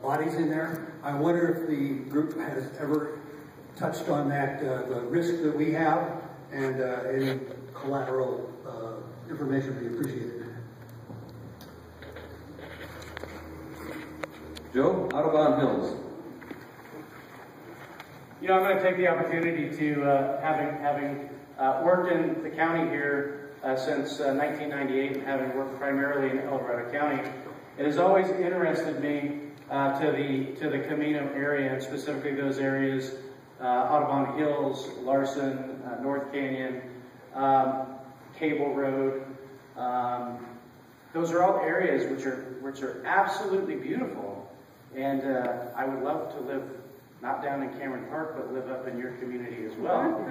bodies in there. I wonder if the group has ever touched on that, the risk that we have, and any collateral information would be appreciated. Joe, AudubonHills. You know, I'm going to take the opportunity to, having worked in the county here since 1998 and having worked primarily in El Dorado County, it has always interested me to the Camino area, and specifically those areas, AudubonHills, Larson, North Canyon, Cable Road. Those are all areas which are absolutely beautiful, and I would love to live not down in Cameron Park, but live up in your community as well.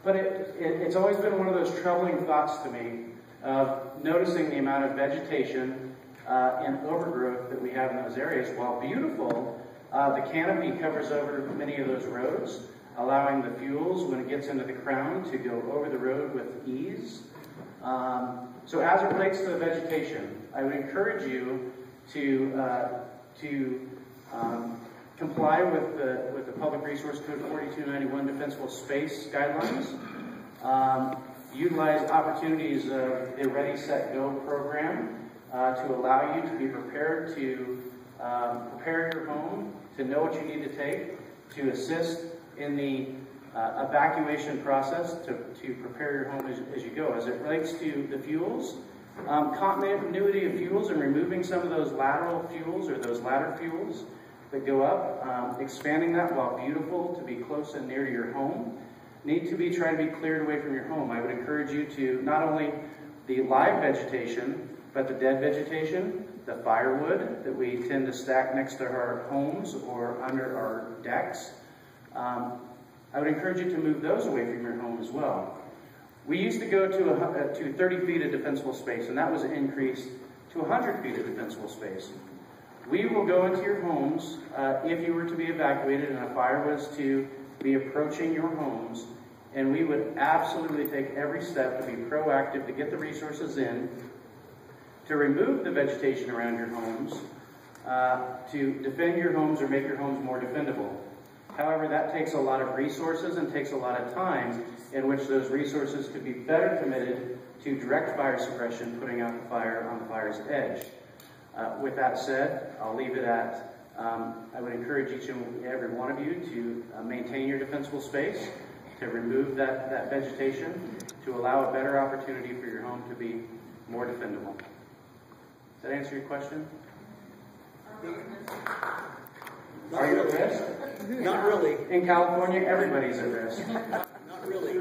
But it's always been one of those troubling thoughts to me of noticing the amount of vegetation and overgrowth that we have in those areas. While beautiful, the canopy covers over many of those roads, allowing the fuels, when it gets into the crown, to go over the road with ease. So as it relates to the vegetation, I would encourage you to comply with the Public Resource Code 4291 Defensible Space Guidelines. Utilize opportunities of the Ready, Set, Go program to allow you to be prepared to prepare your home, to know what you need to take, to assist in the evacuation process, to prepare your home as you go. As it relates to the fuels, continuity of fuels and removing some of those lateral fuels or those ladder fuels that go up, expanding that while beautiful to be close and near to your home, need to be trying to be cleared away from your home. I would encourage you to not only the live vegetation, but the dead vegetation, the firewood that we tend to stack next to our homes or under our decks. I would encourage you to move those away from your home as well. We used to go to 30 feet of defensible space, and that was increased to 100 feet of defensible space. We will go into your homes if you were to be evacuated and a fire was to be approaching your homes, and we would absolutely take every step to be proactive to get the resources in, to remove the vegetation around your homes, to defend your homes or make your homes more defendable. However, that takes a lot of resources and takes a lot of time, in which those resources could be better committed to direct fire suppression, putting out the fire on the fire's edge. With that said, I'll leave it at, I would encourage each and every one of you to maintain your defensible space, to remove that vegetation, to allow a better opportunity for your home to be more defendable. Does that answer your question? Are you at risk? Not really. In California, everybody's at risk. Not really.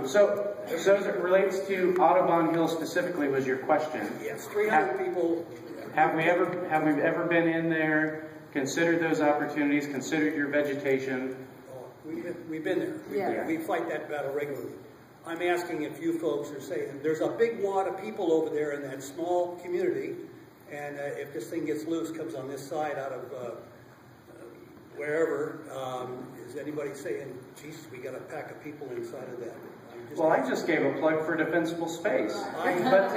So as it relates to AudubonHills specifically, was your question? Yes, 300 people. Have we ever been in there, considered those opportunities, considered your vegetation? Oh, we've been there. Yeah. We fight that battle regularly. I'm asking if you folks are saying there's a big wad of people over there in that small community, and if this thing gets loose, comes on this side out of wherever, is anybody saying, geez, we got a pack of people inside of that? Well, I just gave a plug for defensible space. I'd like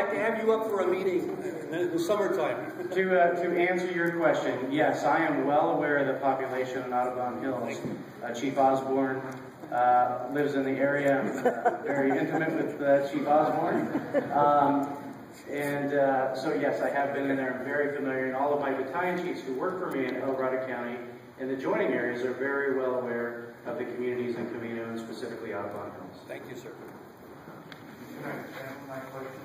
to have you up for a meeting in the summertime. To answer your question, yes, I am well aware of the population in AudubonHills. Chief Osborne lives in the area. I'm very intimate with Chief Osborne. So yes, I have been in there. I'm very familiar, and all of my battalion chiefs who work for me in El Dorado County and the joining areas are very well aware of the communities in Camino, and specifically AudubonHills. Thank you, sir. Can I expand my question?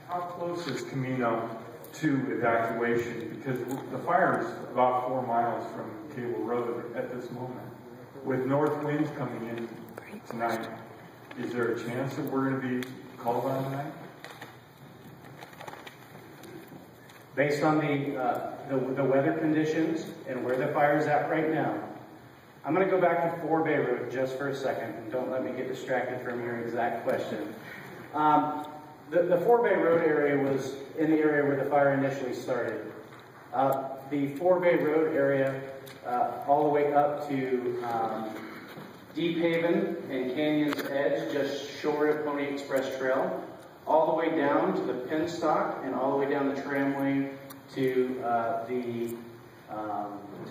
How close is Camino to evacuation? Because the fire is about 4 miles from Cable Road at this moment. With north winds coming in tonight, is there a chance that we're going to be called on tonight? Based on the weather conditions and where the fire is at right now, I'm going to go back to 4 Bay Road just for a second, and don't let me get distracted from your exact question. The 4 Bay Road area was in the area where the fire initially started. The 4 Bay Road area, all the way up to Deep Haven and Canyon's Edge, just short of Pony Express Trail, all the way down to the penstock and all the way down the tramway to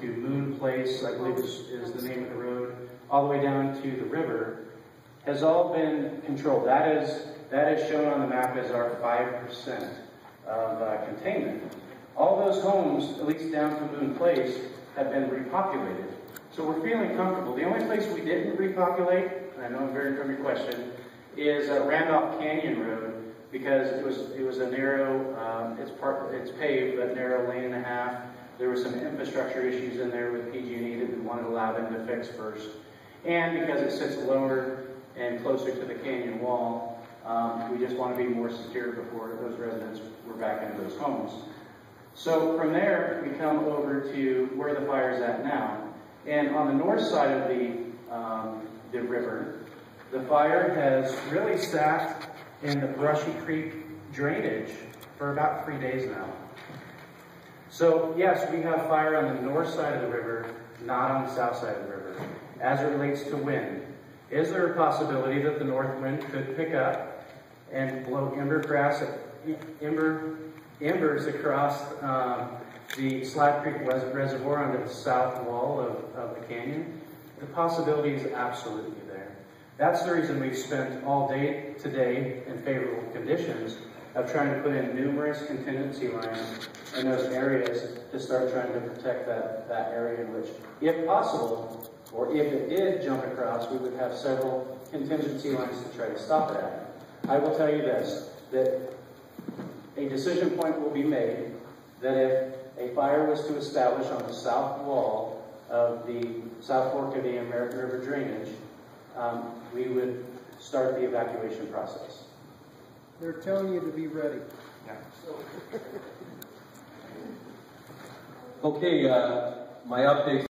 to Moon Place, I believe is the name of the road, all the way down to the river, has all been controlled. That is shown on the map as our 5% of containment. All those homes, at least down to Moon Place, have been repopulated. So we're feeling comfortable. The only place we didn't repopulate, and I know I'm veering from your question, is Randolph Canyon Road, because it was a narrow, it's paved, but narrow lane and a half. There were some infrastructure issues in there with PG&E that we wanted to allow them to fix first. And because it sits lower and closer to the canyon wall, we just want to be more secure before those residents were back into those homes. So from there, we come over to where the fire's at now. And on the north side of the river, the fire has really sat in the Brushy Creek drainage for about 3 days now. So yes, we have fire on the north side of the river, not on the south side of the river. As it relates to wind, is there a possibility that the north wind could pick up and blow embers across the Slab Creek Reservoir onto the south wall of the canyon? The possibility is absolutely there. That's the reason we've spent all day today in favorable conditions of trying to put in numerous contingency lines in those areas to start trying to protect that area in which, if possible, or if it did jump across, we would have several contingency lines to try to stop it at. I will tell you this, that a decision point will be made that if a fire was to establish on the south wall of the South Fork of the American River drainage, we would start the evacuation process. They're telling you to be ready. Yeah. Okay, my update.